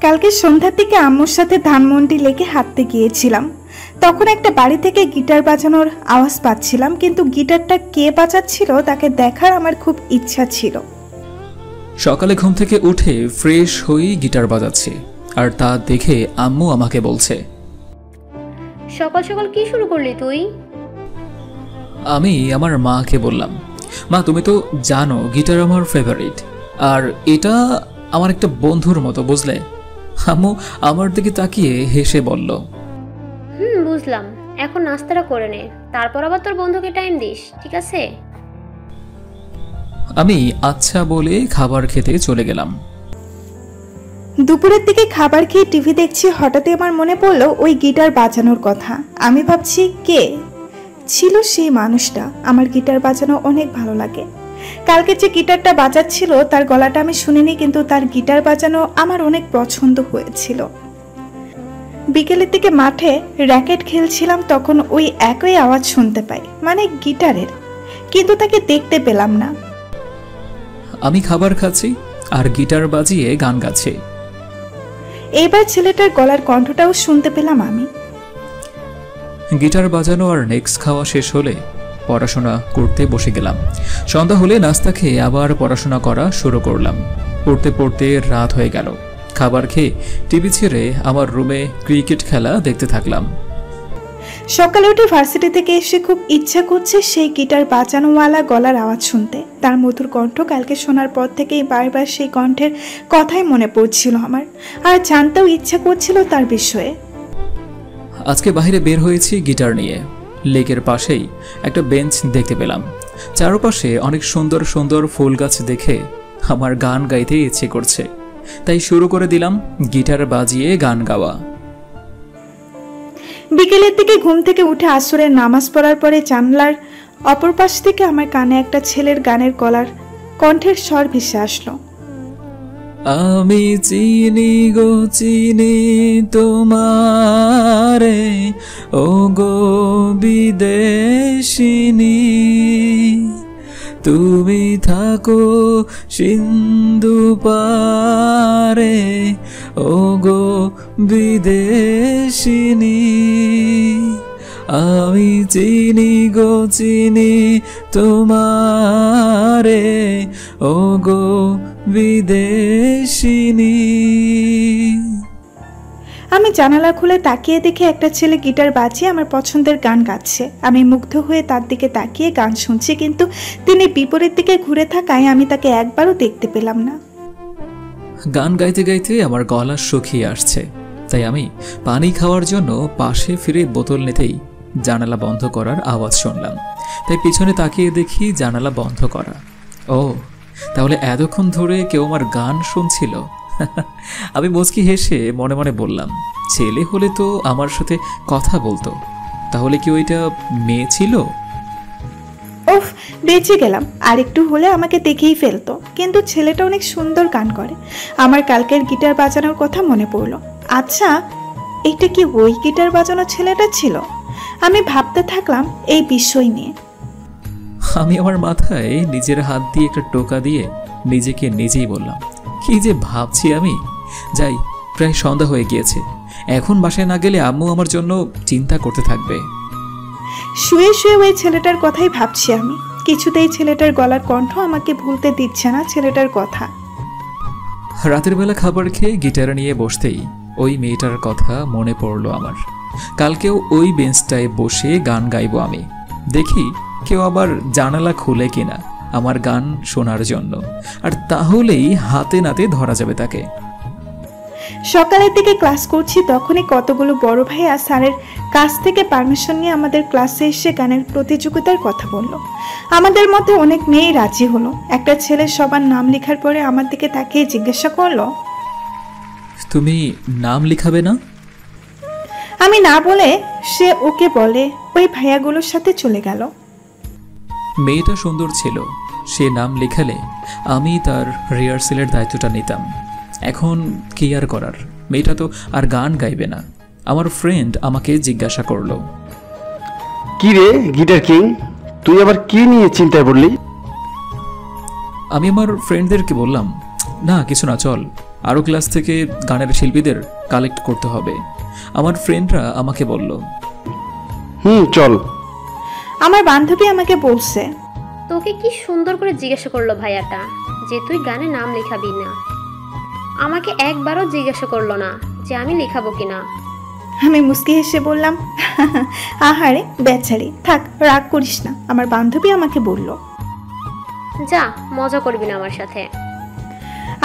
কালকে সন্ধ্যার দিকে আম্মুর সাথে ধানমন্ডি লেকে হাঁটতে গিয়েছিলাম। তখন একটা বাড়ি থেকে গিটার বাজানোর আওয়াজ পাচ্ছিলাম, কিন্তু গিটারটা কে বাজাচ্ছিল তাকে দেখার আমার খুব ইচ্ছা ছিল। সকালে ঘুম থেকে উঠে ফ্রেশ হয়ে গিটার বাজাচ্ছি, আর তা দেখে আম্মু আমাকে বলছে, সকাল সকাল কি শুরু করলি তুই? আমি আমার মাকে বললাম, মা তুমি তো জানো গিটার আমার ফেভারিট, আর এটা আমার একটা বন্ধুর মতো, বুঝলে? আম্মু আমার দিকে তাকিয়ে হেসে বলল, বুঝলাম, এখন নাস্তাটা করে নে, তারপর আবার তোর বন্ধুকে টাইম দিস, ঠিক আছে? আমি আচ্ছা বলে খাবার খেতে চলে গেলাম। দুপুরের দিকে খাবার খেয়ে টিভি দেখছি, হঠাৎই আমার মনে পড়লো ওই গিটার বাজানোর কথা। আমি ভাবছি কে ছিল সেই মানুষটা। আমার গিটার বাজানো অনেক ভালো লাগে। কালকে যে গিটারটা বাজাচ্ছিল তার গলাটা আমি শুনিনি, কিন্তু তার গিটার বাজানো আমার অনেক পছন্দ হয়েছিল। বিকেলের দিকে মাঠে র্যাকেট খেলছিলাম, তখন ওই একই আওয়াজ শুনতে পাই, মানে গিটারের, কিন্তু তাকে দেখতে পেলাম না। আমি খাবার খাচ্ছি আর গিটার বাজিয়ে গান গাচ্ছি। এইবার ছেলেটার গলার কণ্ঠটাও শুনতে পেলাম আমি। গিটার বাজানো আর নেক্সট খাওয়া শেষ হলে পড়াশোনা করতে বসে গেলাম। সন্ধ্যা হলে নাস্তা খেয়ে আবার পড়াশোনা করা শুরু করলাম। পড়তে পড়তে রাত হয়ে গেল। খাবার খেয়ে টিভি ছেড়ে আমার রুমে ক্রিকেট খেলা দেখতে থাকলাম। সকালে উঠে ভার্সিটি থেকে এসে খুব ইচ্ছা করছে সেই গিটার বাজানোওয়ালা গলার আওয়াজ শুনতে। তার মধুর কণ্ঠ কালকে শোনার পর থেকেই বারবার সেই কণ্ঠের কথাই মনে পড়ছিল আমার, আর জানতেও ইচ্ছা করছিল তার বিষয়ে। আজকে বাইরে বের হয়েছি গিটার নিয়ে। লেকের পাশেই একটা বেঞ্চ দেখতে পেলাম। চারপাশে অনেক সুন্দর সুন্দর ফুল গাছ দেখে আমার গান গাইতে ইচ্ছে করছে, তাই শুরু করে দিলাম গিটার বাজিয়ে গান গাওয়া। বিকেলের দিকে ঘুম থেকে উঠে আসরের নামাজ পড়ার পরে জানলার অপর পাশ থেকে আমার কানে একটা ছেলের গানের গলার কণ্ঠের স্বর ভেসে আসলো। আমি চিনি গো চিনি তোমারে, ও গো বিদেশিনী, তুমি থাকো সিন্ধু পারে, ও গো বিদেশিনী। আমি চিনি গো চিনি তোমারে, ও গো বিদেশিনী। আমি জানালা খুলে তাকিয়ে দেখে একটা ছেলে গিটার বাজিয়ে আমার পছন্দের গান গাচ্ছে। আমি মুগ্ধ হয়ে তার দিকে তাকিয়ে গান শুনছি, কিন্তু তিনি বিপরীত দিকে ঘুরে থাকায় আমি তাকে একবারও দেখতে পেলাম না। গান গাইতে গাইতে আমার গলা শুকিয়ে আসছে, তাই আমি পানি খাওয়ার জন্য পাশে ফিরে বোতল নিতেই জানালা বন্ধ করার আওয়াজ শুনলাম। তাই পিছনে তাকিয়ে দেখি জানালা বন্ধ করা। ও, তাহলে এতক্ষণ ধরে কেউ আমার গান শুনছিল। আমি মুচকি হেসে মনে মনে বললাম, ছেলে হলে তো আমার সাথে কথা বলতো, তাহলে কি ওইটা মেয়ে ছিল? ওফ, বেঁচে গেলাম। আর একটু হলে আমাকে দেখেই ফেলতো, কিন্তু ছেলেটা অনেক সুন্দর গান করে। আমার কালকের গিটার বাজানোর কথা মনে পড়লো। আচ্ছা, এটা কি ওই গিটার বাজানো ছেলেটা ছিল? আমি ভাবতে থাকলাম এই বিষয় নিয়ে। আমি আমার মাথায় নিজের হাত দিয়ে একটা টোকা দিয়ে নিজেকে নিজেই বললাম, কি যে ভাবছি আমি। যাই, প্রায় সন্ধ্যা হয়ে গিয়েছে, এখন বাসায় না গেলে আম্মু আমার জন্য চিন্তা করতে থাকবে। শুয়ে শুয়ে ওই ছেলেটার কথাই ভাবছি আমি। কিছুতেই ছেলেটার গলার কণ্ঠ আমাকে ভুলতে দিচ্ছে না ছেলেটার কথা। রাতের বেলা খাবার খেয়ে গিটার নিয়ে বসতেই ওই মেয়েটার কথা মনে পড়লো আমার। কালকেও ওই বেঞ্চটায় বসে গান গাইবো আমি। দেখি কেউ আবার জানালা খুলে কিনা আমার গান শোনার জন্য, আর তাহলেই হাতে নাতে ধরা যাবে তাকে। সকালের দিকে ক্লাস করছি, তখনই কতগুলো বড় ভাইয়া স্যারের কাছ থেকে পারমিশন নিয়ে আমাদের ক্লাসে এসে গানের প্রতিযোগিতার কথা বলল। আমাদের মধ্যে অনেক মেয়ে রাজি হলো। একটা ছেলে সবার নাম লেখার পরে আমার দিকে তাকিয়ে জিজ্ঞাসা করলো, তুমি নাম লিখাবে না? আমি না বলে সে ওকে বলে ওই ভাইয়াগুলোর সাথে চলে গেল। মেয়েটা সুন্দর ছিল, সে নাম লেখালে আমি তার রিহার্সেলের দায়িত্বটা নিতাম। এখন কি আর করার, মেয়েটা তো আর গান গাইবে না। আমার ফ্রেন্ড আমাকে জিজ্ঞাসা করলো, কি রে গিটার কিং, তুই আবার কি নিয়ে চিন্তায় পড়লি? আমি আমার ফ্রেন্ডদেরকে বললাম, না কিছু না, চল আরও ক্লাস থেকে গানের শিল্পীদের কালেক্ট করতে হবে। আমার ফ্রেন্ডরা আমাকে বলল। চল। আমার বান্ধবী আমাকে বলছে। তোকে কি সুন্দর করে জিজ্ঞাসা করলো ভাইয়াটা যে তুই গানে নাম লেখাবি না। আমাকে একবারও জিজ্ঞাসা করলো না যে আমি লেখাবো কিনা। আমি মুস্কি হেসে বললাম, আহারে বেচারি, থাক রাগ করিস না। আমার বান্ধবী আমাকে বলল। যা, মজা করবি না আমার সাথে।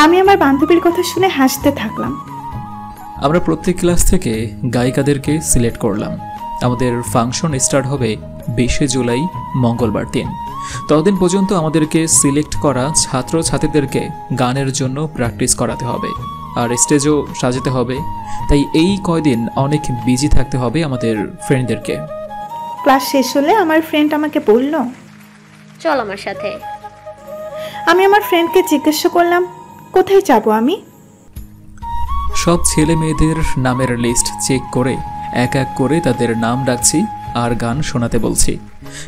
আমি আমার বান্ধবীর কথা শুনে হাসতে থাকলাম। আমরা প্রত্যেক ক্লাস থেকে গায়িকাদেরকে সিলেক্ট করলাম। আমাদের ফাংশন স্টার্ট হবে 20শে জুলাই মঙ্গলবার দিন। ততদিন পর্যন্ত আমাদেরকে সিলেক্ট করা ছাত্রছাত্রীদেরকে গানের জন্য প্র্যাকটিস করাতে হবে, আর স্টেজও সাজাতে হবে। তাই এই কয়দিন অনেক বিজি থাকতে হবে আমাদের ফ্রেন্ডদেরকে। ক্লাস শেষ হলে আমার ফ্রেন্ড আমাকে বলল, চল আমার সাথে। আমি আমার ফ্রেন্ডকে জিজ্ঞাসা করলাম, কোথায় যাব আমি? সব ছেলে মেয়েদের নামের লিস্ট চেক করে এক এক করে তাদের নাম ডাকছি আর গান শোনাতে বলছি।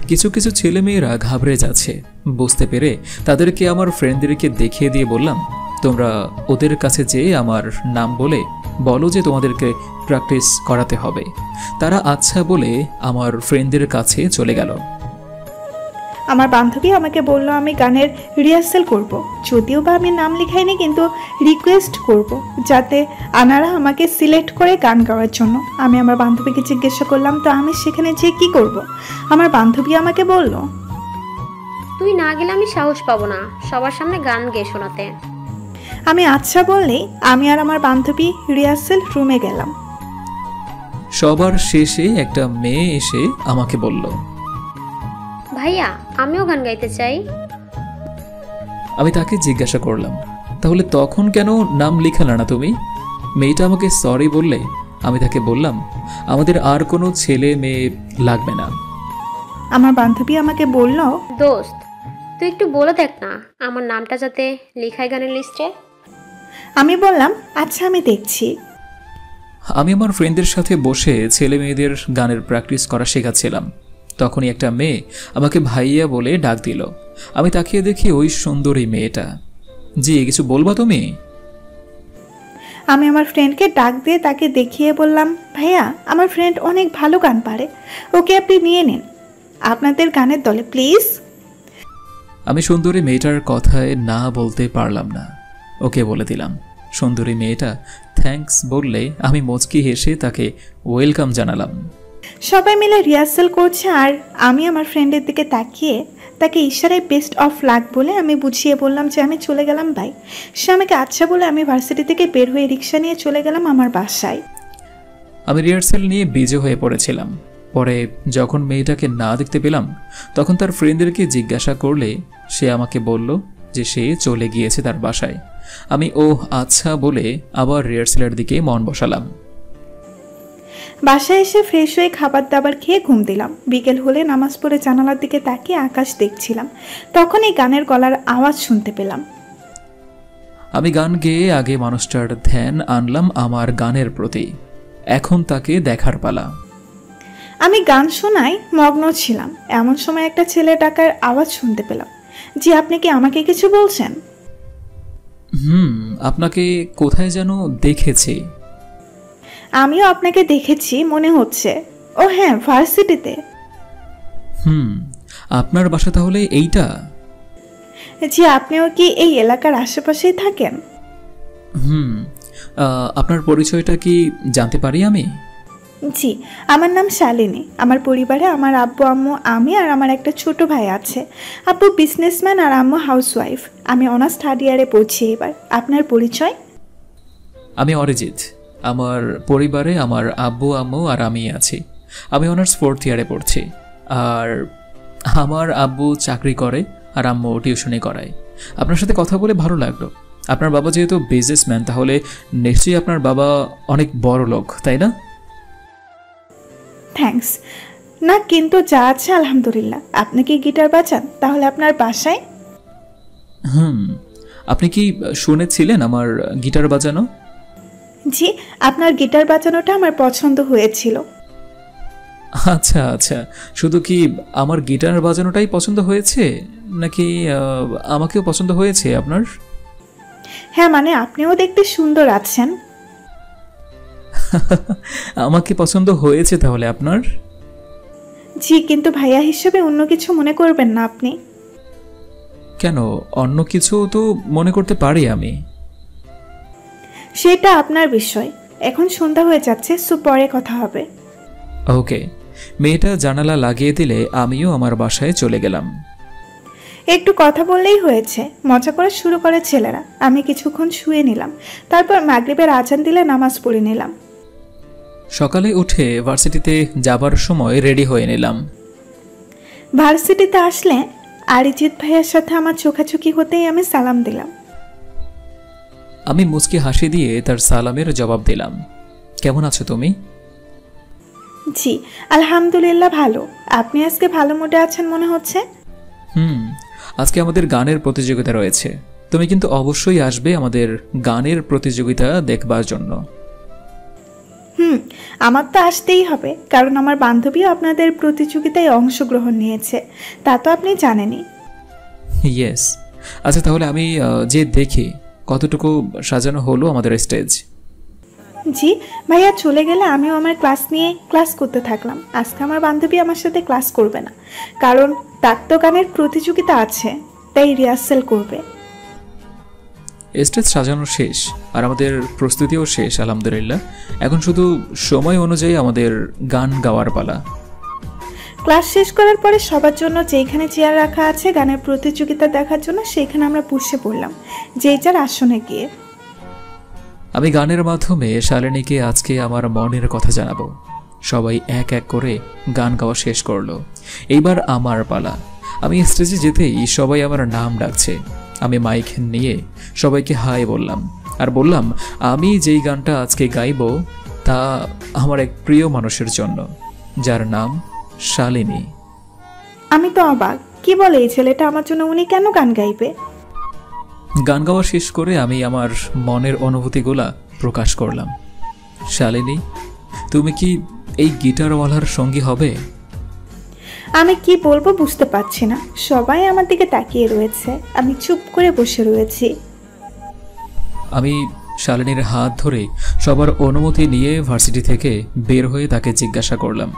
কিছু কিছু ছেলে মেয়েরা ঘাবড়ে যাচ্ছে। বুঝতে পেরে তাদেরকে আমার ফ্রেন্ডদেরকে দেখিয়ে দিয়ে বললাম, তোমরা ওদের কাছে যেয়ে আমার নাম বলে বলো যে তোমাদেরকে প্র্যাকটিস করাতে হবে। তারা আচ্ছা বলে আমার ফ্রেন্ডদের কাছে চলে গেল। আমার বান্ধবী আমাকে বলল আমি গানের রিহার্সাল করব, যদিও বা আমি নাম লিখাইনি, কিন্তু রিকোয়েস্ট করব যাতে আনারা আমাকে সিলেক্ট করে গান গাওয়ার জন্য। আমি আমার বান্ধবীকে জিজ্ঞাসা করলাম, তো আমি সেখানে যেয়ে কি করব? আমার বান্ধবী আমাকে বলল, তুই না গেলে আমি সাহস পাবো না সবার সামনে গান গেয়ে শোনাতে। আমি আচ্ছা বললেই আমি আর আমার বান্ধবী রিহার্সাল রুমে গেলাম। সবার শেষে একটা মেয়ে এসে আমাকে বলল, ভাইয়া আমিও গান গাইতে চাই। আমি তাকে জিজ্ঞাসা করলাম, তাহলে তখন কেন নাম লিখালে না তুমি? মেয়েটা আমাকে সরি বললে আমি তাকে বললাম, আমাদের আর কোনো ছেলে মেয়ে লাগবে না। আমার বান্ধবী আমাকে বলল, দোস্ত তুই একটু বলে দেখ না আমার নামটা যাতে লেখায় গানের লিস্টে। আমি বললাম, আচ্ছা আমি দেখছি। আমি আমার ফ্রেন্ডদের সাথে বসে ছেলে মেয়েদের গানের প্র্যাকটিস করা শেখাচ্ছিলাম। তখনই একটা মেয়ে আমাকে ভাইয়া বলে ডাক দিল। আমি তাকিয়ে দেখি ওই সুন্দরী মেয়েটা। জি, কিছু বলবা তুমি? আমি আমার ফ্রেন্ডকে ডাক দিয়ে তাকে দেখিয়ে বললাম, ভাইয়া আমার ফ্রেন্ড অনেক ভালো গান পারে, ওকে আপনি নিয়ে নিন আপনাদের গানের দলে প্লিজ। আমি সুন্দরী মেয়েটার কথায় না বলতে পারলাম না, ওকে বলে দিলাম। সুন্দরী মেয়েটা থ্যাঙ্কস বললে আমি মুচকি হেসে তাকে ওয়েলকাম জানালাম। সবাই মিলে রিহার্সাল করছে আর আমি আমার ফ্রেন্ডের দিকে তাকিয়ে তাকে ইশারায় বেস্ট অফ লাক বলে আমি বুঝিয়ে বললাম যে আমি চলে গেলাম বাই। সে আমাকে আচ্ছা বলে আমি ভার্সিটি থেকে বের হয়ে রিক্সা নিয়ে চলে গেলাম আমার বাসায়। আমি রিহার্সাল নিয়ে বিজি হয়ে পড়েছিলাম। পরে যখন মেয়েটাকে না দেখতে পেলাম তখন তার ফ্রেন্ডদেরকে জিজ্ঞাসা করলে সে আমাকে বলল যে সে চলে গিয়েছে তার বাসায়। আমি আচ্ছা বলে আবার রিহার্সালের দিকে মন বসালাম। বাসায় এসে ফ্রেশ হয়ে খাবার দাবার খেয়ে ঘুম দিলাম। বিকেল হলে নামাজ পড়ে জানালার দিকে তাকিয়ে আকাশ দেখছিলাম। তখন এই গানের গলার আওয়াজ শুনতে পেলাম। আমি গান গেয়ে আগে মানুষটার ধ্যান আনলাম আমার গানের প্রতি। এখন তাকে দেখার পালা। আমি গান শোনায় মগ্ন ছিলাম, এমন সময় একটা ছেলে ডাকার আওয়াজ শুনতে পেলাম। জি, আপনি কি আমাকে কিছু বলছেন? আপনাকে কোথায় যেন দেখেছি। আমিও আপনাকে দেখেছি মনে হচ্ছে। ও হ্যাঁ, ভার্সিটিতে। আপনার বাসা তাহলে এইটা? জি, আপনিও কি এই এলাকার আশেপাশেই থাকেন? আপনার পরিচয়টা কি জানতে পারি আমি? জি, আমার নাম শালিনী। আমার পরিবারে আমার আব্বু আম্মু, আমি আর আমার একটা ছোট ভাই আছে। আব্বু বিজনেসম্যান আর আম্মু হাউসওয়াইফ। আমি অনার্স থার্ড ইয়ারে পড়ছি এবার। আপনার পরিচয়? আমি অরিজিৎ। আমার পরিবারে আমার আব্বু আম্মু আর আমি আছি। আমি অনার্স ফোর্থ ইয়ারে পড়ছি। আর আমার আব্বু চাকরি করে আর আম্মু টিউশনি করায়। আপনার সাথে কথা বলে ভালো লাগলো। আপনার বাবা যেহেতু বিজনেসম্যান তাহলে নিশ্চয়ই আপনার বাবা অনেক বড় লোক, তাই না? থ্যাঙ্কস। না, কিন্তু যা আছে আলহামদুলিল্লাহ। আপনি কি গিটার বাজান? তাহলে আপনার বাসায়? আপনি কি শুনেছিলেন আমার গিটার বাজানো? জি, আপনার গিটার বাজানোটা আমার পছন্দ হয়েছিল। আচ্ছা আচ্ছা, শুধু কি আমার গিটার বাজানোটাই পছন্দ হয়েছে নাকি আমাকেও পছন্দ হয়েছে আপনার? হ্যাঁ মানে আপনিও দেখতে সুন্দর আছেন। আমাকে পছন্দ হয়েছে তাহলে আপনার? জি, কিন্তু ভাইয়া হিসেবে অন্য কিছু মনে করবেন না আপনি। কেন, অন্য কিছু তো মনে করতে পারি আমি। সেটা আপনার বিষয়। এখন সন্ধ্যা হয়ে যাচ্ছে, সো পরে কথা হবে। ওকে। মেয়েটা জানালা লাগিয়ে দিলে আমিও আমার বাসায় চলে গেলাম। একটু কথা বললেই হয়েছে, মজা করে শুরু করে ছেলেরা। আমি কিছুক্ষণ শুয়ে নিলাম, তারপর মাগরিবের আজান দিলে নামাজ পড়ে নিলাম। সকালে উঠে ভার্সিটিতে যাবার সময় রেডি হয়ে নিলাম। ভার্সিটিতে আসলে আরিজিৎ ভাইয়ের সাথে আমার চোখাচোখি হতেই আমি সালাম দিলাম। আমি মুচকি হাসি দিয়ে তার সালামের জবাব দিলাম। কেমন আছো তুমি? জি আলহামদুলিল্লাহ ভালো। আপনি আজকে ভালো মুডে আছেন মনে হচ্ছে। আজকে আমাদের গানের প্রতিযোগিতা রয়েছে, তুমি কিন্তু অবশ্যই আসবে আমাদের গানের প্রতিযোগিতা দেখবার জন্য। আমার তো আসতেই হবে, কারণ আমার বান্ধবীও আপনাদের প্রতিযোগিতায় অংশগ্রহণ নিয়েছে, তা তো আপনি জানেনই। ইয়েস। আচ্ছা তাহলে আমি যে দেখি কতটুকু সাজানো হলো আমাদের স্টেজ। জি ভাইয়া চলে গেলে আমিও আমার ক্লাস নিয়ে ক্লাস করতে থাকলাম। আজকে আমার বান্ধবী আমার সাথে ক্লাস করবে না, কারণ তার তো গানের প্রতিযোগিতা আছে, তাই রিহার্সেল করবে। স্টেজ সাজানো শেষ আর আমাদের প্রস্তুতিও শেষ আলহামদুলিল্লাহ। এখন শুধু সময় অনুযায়ী আমাদের গান গাওয়ার পালা। ক্লাস শেষ করার পরে সবার জন্য যেখানে চেয়ার রাখা আছে গানের প্রতিযোগিতা দেখার জন্য, সেখানে আমরা বসে পড়লাম যে যার আসনে গিয়ে। আমি গানের মাধ্যমে শালিনীকে আজকে আমার মনের কথা জানাবো। সবাই এক এক করে গান গাওয়া শেষ করলো। এইবার আমার পালা। আমি স্টেজে যেতেই সবাই আমার নাম ডাকছে। আমি মাইক নিয়ে সবাইকে হাই বললাম আর বললাম আমি যেই গানটা আজকে গাইব তা আমার এক প্রিয় মানুষের জন্য, যার নাম শালিনী। আমি তো অবাক, কি বলে এই ছেলেটা আমার জন্য, উনি কেন গান গাইবে? গান গাওয়া শেষ করে আমি আমার মনের অনুভূতিগুলা প্রকাশ করলাম। শালিনী, তুমি কি এই গিটারওয়ালার সঙ্গী হবে? আমি কি বলবো বুঝতে পারছি না। সবাই আমার দিকে তাকিয়ে রয়েছে, আমি চুপ করে বসে রয়েছি। আমি শালিনীর হাত ধরে সবার অনুমতি নিয়ে ভার্সিটি থেকে বের হয়ে তাকে জিজ্ঞাসা করলাম,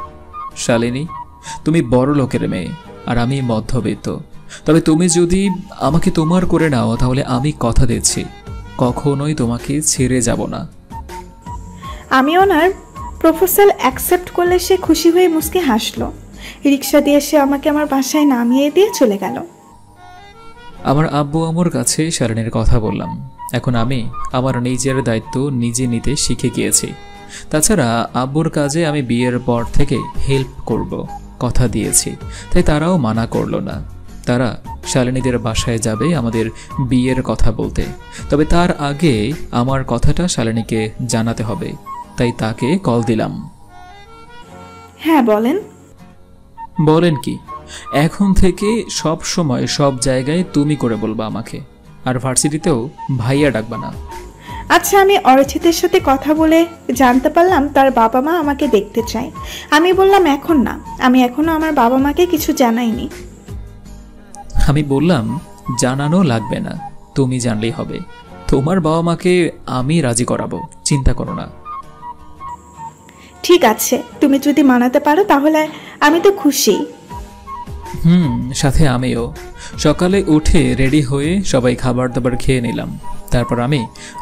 শালিনী, তুমি বড় লোকের মেয়ে আর আমি মধ্যবিত্ত, তবে তুমি যদি আমাকে তোমার করে নাও তাহলে আমি কথা দিচ্ছি কখনোই তোমাকে ছেড়ে যাব না। আমি ওনার প্রপোজাল অ্যাকসেপ্ট করলে সে খুশি হয়ে মুচকি হাসলো। রিক্সা দিয়ে সে আমাকে আমার বাসায় নামিয়ে দিয়ে চলে গেল। আমার আব্বু আম্মুর কাছে শালিনীর কথা বললাম। এখন আমি আমার নিজের দায়িত্ব নিজে নিতে শিখে গিয়েছি। তাছাড়া আব্বুর কাজে আমি বিয়ের পর থেকে হেল্প করব কথা দিয়েছি, তাই তারাও মানা করলো না। তারা শালিনীদের বাসায় যাবে আমাদের বিয়ের কথা বলতে, তবে তার আগে আমার কথাটা শালিনীকে জানাতে হবে, তাই তাকে কল দিলাম। হ্যাঁ বলেন। বলেন কি? এখন থেকে সব সময় সব জায়গায় তুমি করে বলবা আমাকে, আর ভার্সিটিতেও ভাইয়া ডাকবা না। আচ্ছা, আমি অরিজিতের সাথে কথা বলে জানতে পারলাম তার বাবা মা আমাকে দেখতে চায়। আমি বললাম এখন না, আমি এখনো আমার বাবা মাকে কিছু জানাইনি। আমি বললাম জানানো লাগবে না, তুমি জানলেই হবে। তোমার বাবা মাকে আমি রাজি করাবো, চিন্তা করো না। ঠিক আছে, তুমি যদি মানাতে পারো তাহলে আমি তো খুশি। সাথে আমিও। সকালে উঠে রেডি হয়ে সবাই খাবার দাবার খেয়ে নিলাম। তারপর আমি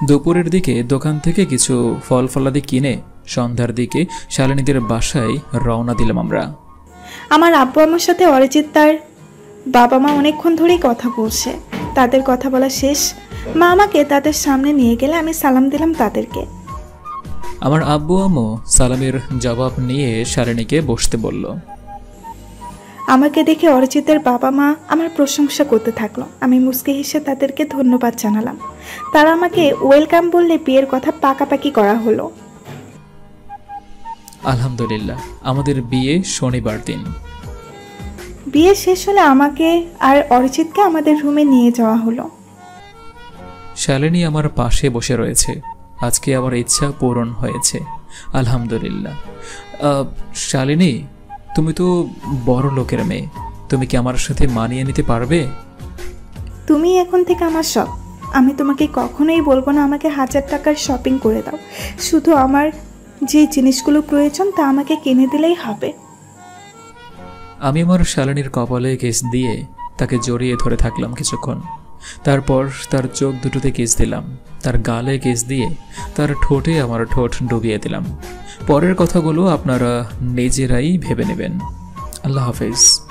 দুপুরের দিকে দোকান থেকে কিছু ফল ফলাদি কিনে সন্ধ্যার দিকে শালিনীদের বাসায় রওনা দিলাম আমরা। আমার আব্বু আমার সাথে অরিজিৎ তার বাবা মা অনেকক্ষণ ধরেই কথা বলছে। তাদের কথা বলা শেষ, মা আমাকে তাদের সামনে নিয়ে গেলে আমি সালাম দিলাম তাদেরকে। আমার আব্বু আম্মু সালামের জবাব নিয়ে শালিনীকে বসতে বলল। আমাকে দেখে অরিজিতের বাবা মা আমার প্রশংসা করতে থাকলো। আমি মুচকি হেসে তাদেরকে ধন্যবাদ জানালাম। তারা আমাকে ওয়েলকাম বললে বিয়ের কথা পাকাপাকি করা হলো। আলহামদুলিল্লাহ, আমাদের বিয়ে শনিবার দিন। বিয়ে শেষ হলে আমাকে আর অরিজিৎকে আমাদের রুমে নিয়ে যাওয়া হলো। শালিনী আমার পাশে বসে রয়েছে। আজকে আমার ইচ্ছা পূরণ হয়েছে, আলহামদুলিল্লাহ। শালিনী, তুমি তো বড় লোকের মেয়ে, তুমি কি আমার সাথে মানিয়ে নিতে পারবে? তুমি এখন থেকে আমার সব, আমি তোমাকে কখনোই বলবো না আমাকে 1000 টাকার শপিং করে দাও। শুধু আমার যে জিনিসগুলো প্রয়োজন তা আমাকে কিনে দিলেই হবে। আমি আমার শালিনীর কপালে কিস দিয়ে তাকে জড়িয়ে ধরে থাকলাম কিছুক্ষণ। তারপর তার চোখ দুটোতে কিস দিলাম, তার গালে কিস দিয়ে তার ঠোঁটে আমার ঠোঁট ডুবিয়ে দিলাম। পরের কথাগুলো আপনারা নিজেরাই ভেবে নেবেন। আল্লাহ হাফেজ।